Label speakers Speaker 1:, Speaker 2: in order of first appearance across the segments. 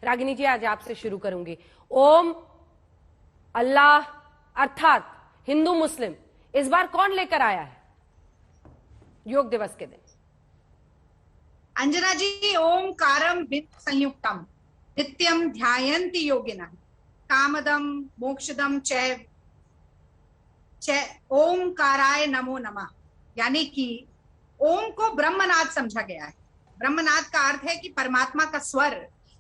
Speaker 1: रागिनी जी, आज आपसे शुरू करूंगी। ओम, अल्लाह अर्थात हिंदू मुस्लिम इस बार कौन लेकर आया है योग दिवस के दिन?
Speaker 2: अंजना जी, ओंकारम वित्त संयुक्तम नित्यम ध्यायन्ति योगिनः कामदम मोक्षदम चैव ओंकाराय नमो नमः। यानी कि ओम को ब्रह्मनाद समझा गया है। ब्रह्मनाद का अर्थ है कि परमात्मा का स्वर,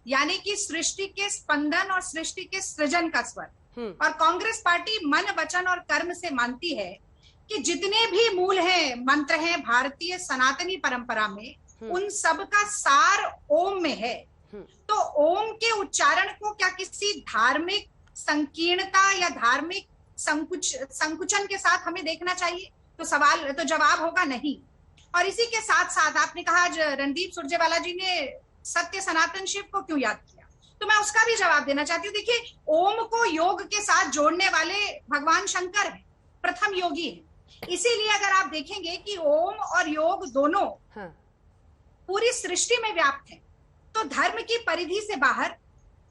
Speaker 2: यानी कि सृष्टि के स्पंदन और सृष्टि के सृजन का स्वर। और कांग्रेस पार्टी मन वचन और कर्म से मानती है कि जितने भी मूल हैं, मंत्र हैं भारतीय सनातनी परंपरा में, उन सब का सार ओम में है। तो ओम के उच्चारण को क्या किसी धार्मिक संकीर्णता या धार्मिक संकुचन के साथ हमें देखना चाहिए? तो जवाब होगा नहीं। और इसी के साथ साथ आपने कहा रणदीप सुरजेवाला जी ने सत्य सनातन शिव को क्यों याद किया, तो मैं उसका भी जवाब देना चाहती हूँ। देखिए, ओम को योग के साथ जोड़ने वाले भगवान शंकर हैं, प्रथम योगी हैं। इसीलिए अगर आप देखेंगे कि ओम और योग दोनों पूरी सृष्टि में व्याप्त है, तो धर्म की परिधि से बाहर,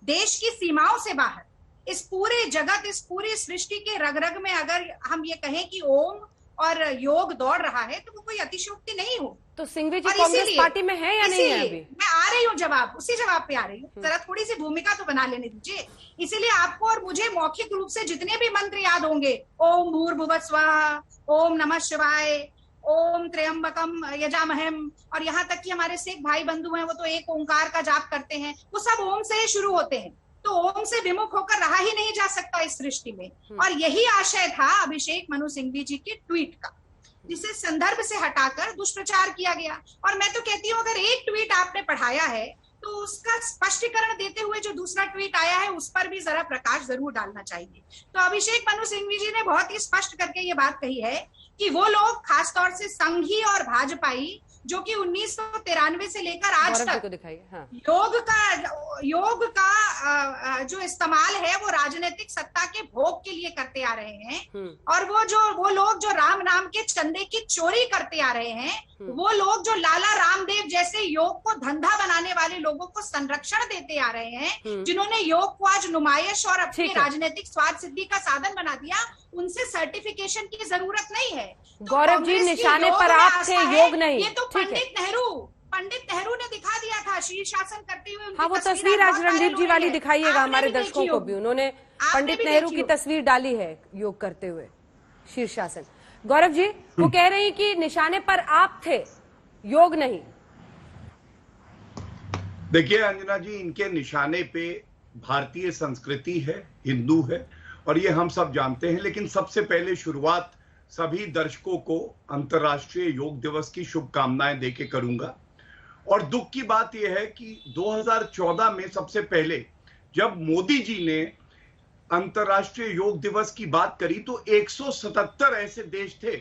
Speaker 2: देश की सीमाओं से बाहर, इस पूरे जगत, इस पूरी सृष्टि के रग रग में अगर हम ये कहें कि ओम और योग दौड़ रहा है, तो वो कोई अतिशयोक्ति नहीं हो।
Speaker 1: तो सिंघवी जी कांग्रेस पार्टी में है या नहीं है? अभी
Speaker 2: मैं आ रही हूँ, उसी जवाब पे आ रही हूँ। जरा थोड़ी सी भूमिका तो बना लेने दीजिए। इसीलिए आपको और मुझे मौखिक रूप से जितने भी मंत्र याद होंगे, ओम भूर्भुवः स्वः, ओम नमः शिवाय, ओम त्र्यंबकम यजामहम, और यहाँ तक कि हमारे सिख भाई बंधु हैं, वो तो एक ओंकार का जाप करते हैं, वो सब ओम से ही शुरू होते हैं। तो ओम से विमुख होकर रहा ही नहीं जा सकता इस सृष्टि में। और यही आशय था अभिषेक मनु सिंघवी जी के ट्वीट का, जिसे संदर्भ से हटाकर दुष्प्रचार किया गया। और मैं तो कहती हूँ, अगर एक ट्वीट आपने पढ़ाया है तो उसका स्पष्टीकरण देते हुए जो दूसरा ट्वीट आया है उस पर भी जरा प्रकाश जरूर डालना चाहिए। तो अभिषेक मनु सिंघवी जी ने बहुत ही स्पष्ट करके ये बात कही है कि वो लोग, खासतौर से संघी और भाजपाई, जो कि 1993 से लेकर आज तक योग का जो इस्तेमाल है वो राजनीतिक सत्ता के भोग के लिए करते आ रहे हैं। और वो लोग जो राम नाम के चंदे की चोरी करते आ रहे हैं, वो लोग जो लाला रामदेव जैसे योग को धंधा बनाने वाले लोगों को संरक्षण देते आ रहे हैं, जिन्होंने योग को आज नुमाइश और अपनी राजनीतिक स्वार्थ सिद्धि का साधन बना दिया, उनसे सर्टिफिकेशन की जरूरत नहीं है।
Speaker 1: गौरव जी, निशाने पर आप थे, योग नहीं।
Speaker 2: ये तो पंडित नेहरू ने दिखा दिया था शीर्षासन करते हुए।
Speaker 1: हाँ, वो तस्वीर आज रणदीप जी वाली दिखाइएगा हमारे दर्शकों को भी। उन्होंने पंडित नेहरू की तस्वीर डाली है योग करते हुए शीर्षासन। गौरव जी, वो कह रही कि निशाने पर आप थे, योग नहीं।
Speaker 3: देखिए अंजना जी, इनके निशाने पे भारतीय संस्कृति है, हिंदू है, और ये हम सब जानते हैं। लेकिन सबसे पहले शुरुआत सभी दर्शकों को अंतर्राष्ट्रीय योग दिवस की शुभकामनाएं देके करूंगा। और दुख की बात यह है कि 2014 में सबसे पहले जब मोदी जी ने अंतर्राष्ट्रीय योग दिवस की बात करी, तो 177 ऐसे देश थे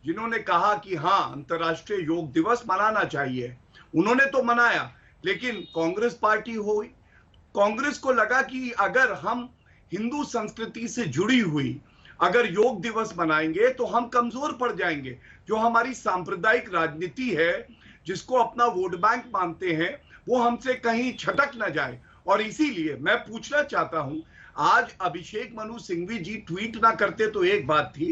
Speaker 3: जिन्होंने कहा कि हाँ, अंतर्राष्ट्रीय योग दिवस मनाना चाहिए। उन्होंने तो मनाया, लेकिन कांग्रेस पार्टी हुई, कांग्रेस को लगा कि अगर हम हिंदू संस्कृति से जुड़ी हुई अगर योग दिवस मनाएंगे तो हम कमजोर पड़ जाएंगे। जो हमारी सांप्रदायिक राजनीति है, जिसको अपना वोट बैंक मानते हैं, वो हमसे कहीं छटक न जाए। और इसीलिए मैं पूछना चाहता हूं, आज अभिषेक मनु सिंघवी जी ट्वीट ना करते तो एक बात थी,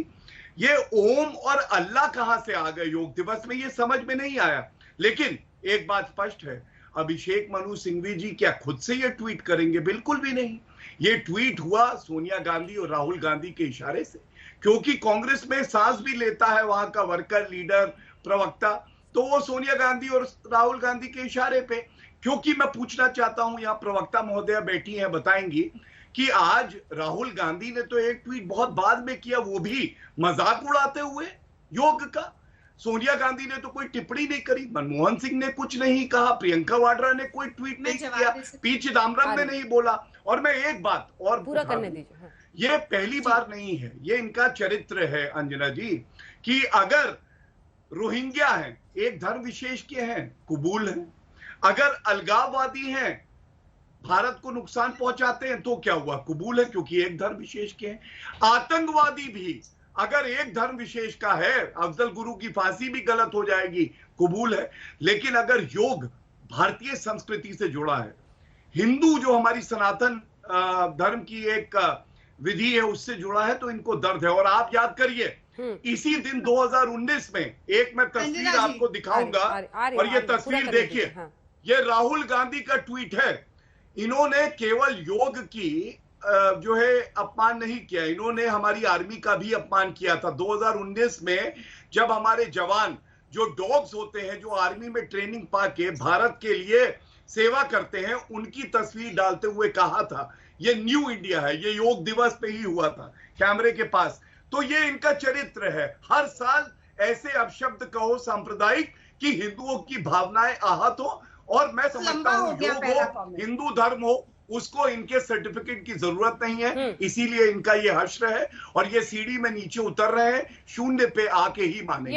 Speaker 3: ये ओम और अल्लाह कहां से आ गए योग दिवस में, ये समझ में नहीं आया। लेकिन एक बात स्पष्ट है, अभिषेक मनु सिंघवी जी क्या खुद से ये ट्वीट करेंगे? बिल्कुल भी नहीं। ये ट्वीट हुआ सोनिया गांधी और राहुल गांधी के इशारे से, क्योंकि कांग्रेस में सांस भी लेता है वहां का वर्कर, लीडर, प्रवक्ता, तो वो सोनिया गांधी और राहुल गांधी के इशारे पे। क्योंकि मैं पूछना चाहता हूं, यहाँ प्रवक्ता महोदया बैठी हैं, बताएंगी कि आज राहुल गांधी ने तो एक ट्वीट बहुत बाद में किया, वो भी मजाक उड़ाते हुए योग का। सोनिया गांधी ने तो कोई टिप्पणी नहीं करी, मनमोहन सिंह ने कुछ नहीं कहा, प्रियंका वाड्रा ने कोई ट्वीट नहीं किया, पी चिदम्बरम ने नहीं बोला। और मैं एक बात और
Speaker 1: पूरा करने दीजिए। हाँ।
Speaker 3: ये पहली बार नहीं है, ये इनका चरित्र है अंजना जी, कि अगर रोहिंग्या हैं, एक धर्म विशेष के हैं, कबूल है। अगर अलगाववादी हैं, भारत को नुकसान पहुंचाते हैं, तो क्या हुआ? कबूल है, क्योंकि एक धर्म विशेष के हैं। आतंकवादी भी अगर एक धर्म विशेष का है, अफजल गुरु की फांसी भी गलत हो जाएगी, कबूल है। लेकिन अगर योग भारतीय संस्कृति से जुड़ा है, हिंदू जो हमारी सनातन धर्म की एक विधि है उससे जुड़ा है, तो इनको दर्द है। और आप याद करिए, इसी दिन 2019 में एक मैं तस्वीर आपको दिखाऊंगा, और ये तस्वीर देखिए, ये राहुल गांधी का ट्वीट है। इन्होंने केवल योग की जो है अपमान नहीं किया, इन्होंने हमारी आर्मी का भी अपमान किया था। 2019 में जब हमारे जवान जो डॉग्स होते हैं, जो आर्मी में ट्रेनिंग पाके भारत के लिए सेवा करते हैं, उनकी तस्वीर डालते हुए कहा था ये न्यू इंडिया है, ये योग दिवस पे ही हुआ था कैमरे के पास। तो ये इनका चरित्र है, हर साल ऐसे अपशब्द कहो सांप्रदायिक कि हिंदुओं की भावनाएं आहत हो। और मैं समझता हूं योग हो, हिंदू धर्म हो, उसको इनके सर्टिफिकेट की जरूरत नहीं है, इसीलिए इनका ये हश्र है और ये सीढ़ी में नीचे उतर रहे हैं, शून्य पे आके ही मानेंगे।